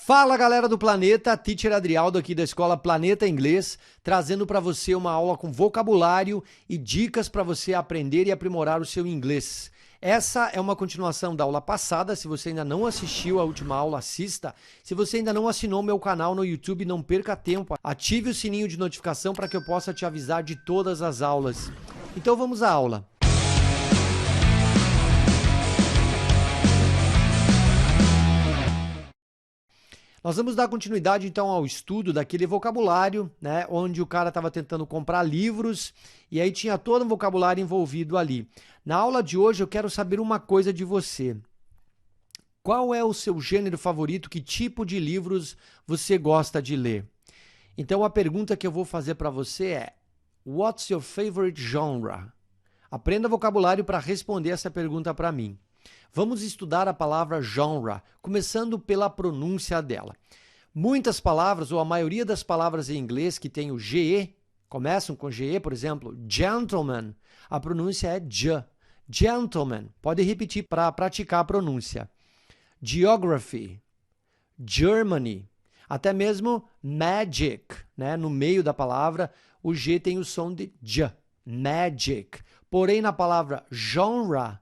Fala galera do Planeta, Teacher Adrialdo aqui da Escola Planeta Inglês, trazendo para você uma aula com vocabulário e dicas para você aprender e aprimorar o seu inglês. Essa é uma continuação da aula passada. Se você ainda não assistiu a última aula, assista. Se você ainda não assinou meu canal no YouTube, não perca tempo. Ative o sininho de notificação para que eu possa te avisar de todas as aulas. Então vamos à aula. Nós vamos dar continuidade então ao estudo daquele vocabulário, né, onde o cara estava tentando comprar livros e aí tinha todo um vocabulário envolvido ali. Na aula de hoje eu quero saber uma coisa de você. Qual é o seu gênero favorito? Que tipo de livros você gosta de ler? Então a pergunta que eu vou fazer para você é: What's your favorite genre? Aprenda vocabulário para responder essa pergunta para mim. Vamos estudar a palavra genre, começando pela pronúncia dela. Muitas palavras, ou a maioria das palavras em inglês que tem o GE, começam com GE, por exemplo, gentleman, a pronúncia é J. Gentleman, pode repetir para praticar a pronúncia. Geography, Germany, até mesmo magic, né? No meio da palavra, o G tem o som de J, magic. Porém, na palavra genre,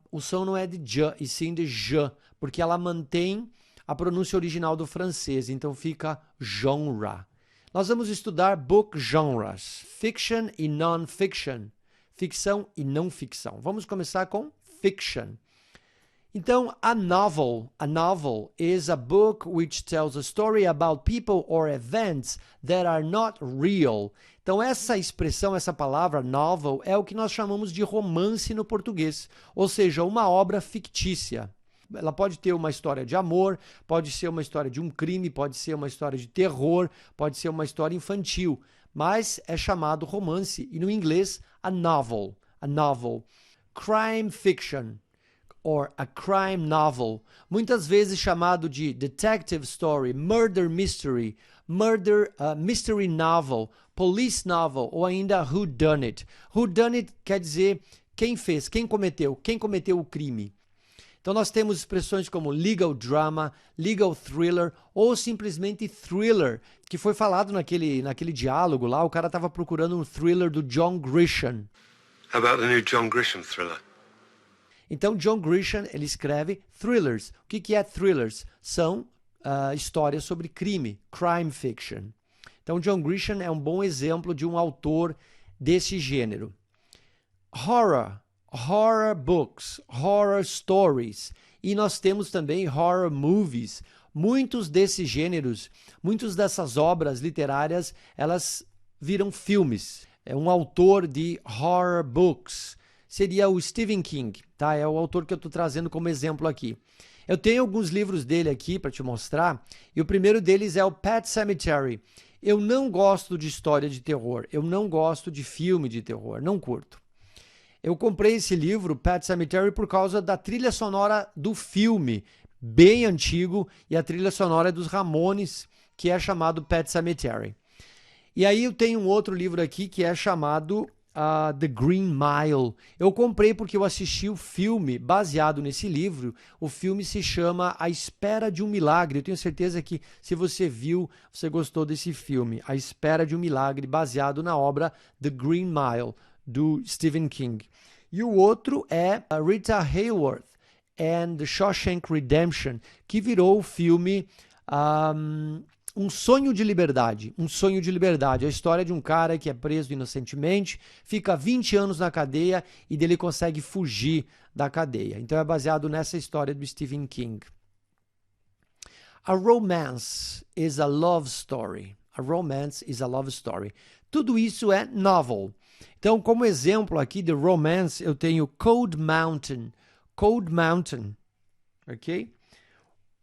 o som não é de J, e sim de J, porque ela mantém a pronúncia original do francês, então fica genre. Nós vamos estudar book genres, fiction e non-fiction, ficção e não ficção. Vamos começar com fiction. Então, a novel is a book which tells a story about people or events that are not real. Então, essa expressão, essa palavra novel, é o que nós chamamos de romance no português, ou seja, uma obra fictícia. Ela pode ter uma história de amor, pode ser uma história de um crime, pode ser uma história de terror, pode ser uma história infantil, mas é chamado romance, e no inglês, a novel. Crime fiction, or a crime novel, muitas vezes chamado de detective story, murder mystery, mystery novel, police novel ou ainda whodunit. Whodunit quer dizer quem fez, quem cometeu o crime. Então nós temos expressões como legal drama, legal thriller ou simplesmente thriller, que foi falado naquele diálogo lá, o cara estava procurando um thriller do John Grisham. How about the new John Grisham thriller? Então, John Grisham, ele escreve thrillers. O que é thrillers? São histórias sobre crime, crime fiction. Então, John Grisham é um bom exemplo de um autor desse gênero. Horror books, horror stories. E nós temos também horror movies. Muitos desses gêneros, muitas dessas obras literárias, elas viram filmes. É um autor de horror books. Seria o Stephen King, tá? É o autor que eu estou trazendo como exemplo aqui. Eu tenho alguns livros dele aqui para te mostrar, e o primeiro deles é o Pet Sematary. Eu não gosto de história de terror, eu não gosto de filme de terror, não curto. Eu comprei esse livro, Pet Sematary, por causa da trilha sonora do filme, bem antigo, e a trilha sonora é dos Ramones, que é chamado Pet Sematary. E aí eu tenho um outro livro aqui que é chamado The Green Mile. Eu comprei porque eu assisti o filme baseado nesse livro. O filme se chama A Espera de um Milagre. Eu tenho certeza que se você viu, você gostou desse filme. A Espera de um Milagre, baseado na obra The Green Mile, do Stephen King. E o outro é a Rita Hayworth and the Shawshank Redemption, que virou o filme Um Sonho de Liberdade, a história de um cara que é preso inocentemente, fica 20 anos na cadeia e dele consegue fugir da cadeia. Então é baseado nessa história do Stephen King. A romance is a love story. Tudo isso é novel. Então, como exemplo aqui de romance, eu tenho Cold Mountain, ok?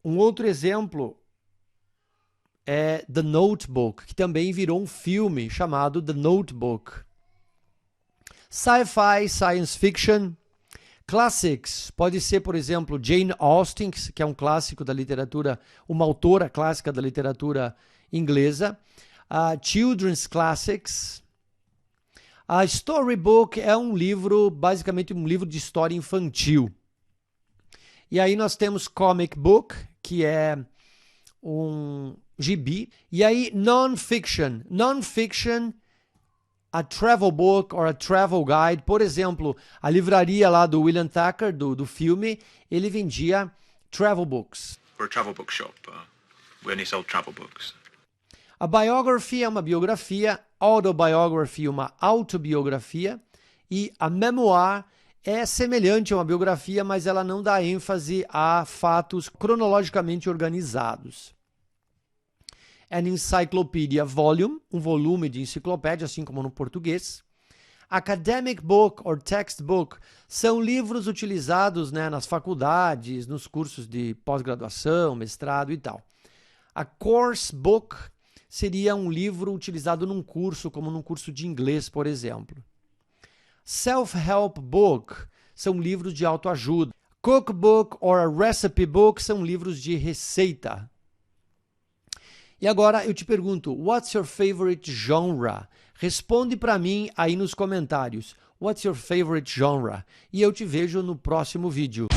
Um outro exemplo é The Notebook, que também virou um filme chamado The Notebook. Sci-fi, science fiction. Classics, pode ser, por exemplo, Jane Austen, que é um clássico da literatura, uma autora clássica da literatura inglesa. Children's classics. A storybook é um livro, basicamente um livro de história infantil. E aí nós temos comic book, que é um gibi. E aí, non-fiction. Non-fiction, a travel book or a travel guide. Por exemplo, a livraria lá do William Tucker, do filme, ele vendia travel books. We're a travel book shop. We only sell travel books. A biography é uma biografia, autobiography uma autobiografia, e a memoir é semelhante a uma biografia, mas ela não dá ênfase a fatos cronologicamente organizados. An encyclopedia volume, um volume de enciclopédia, assim como no português. Academic book or textbook são livros utilizados, né, nas faculdades, nos cursos de pós-graduação, mestrado e tal. A course book seria um livro utilizado num curso, como num curso de inglês, por exemplo. Self-help book são livros de autoajuda. Cookbook or a recipe book são livros de receita. E agora eu te pergunto, what's your favorite genre? Responde para mim aí nos comentários. What's your favorite genre? E eu te vejo no próximo vídeo.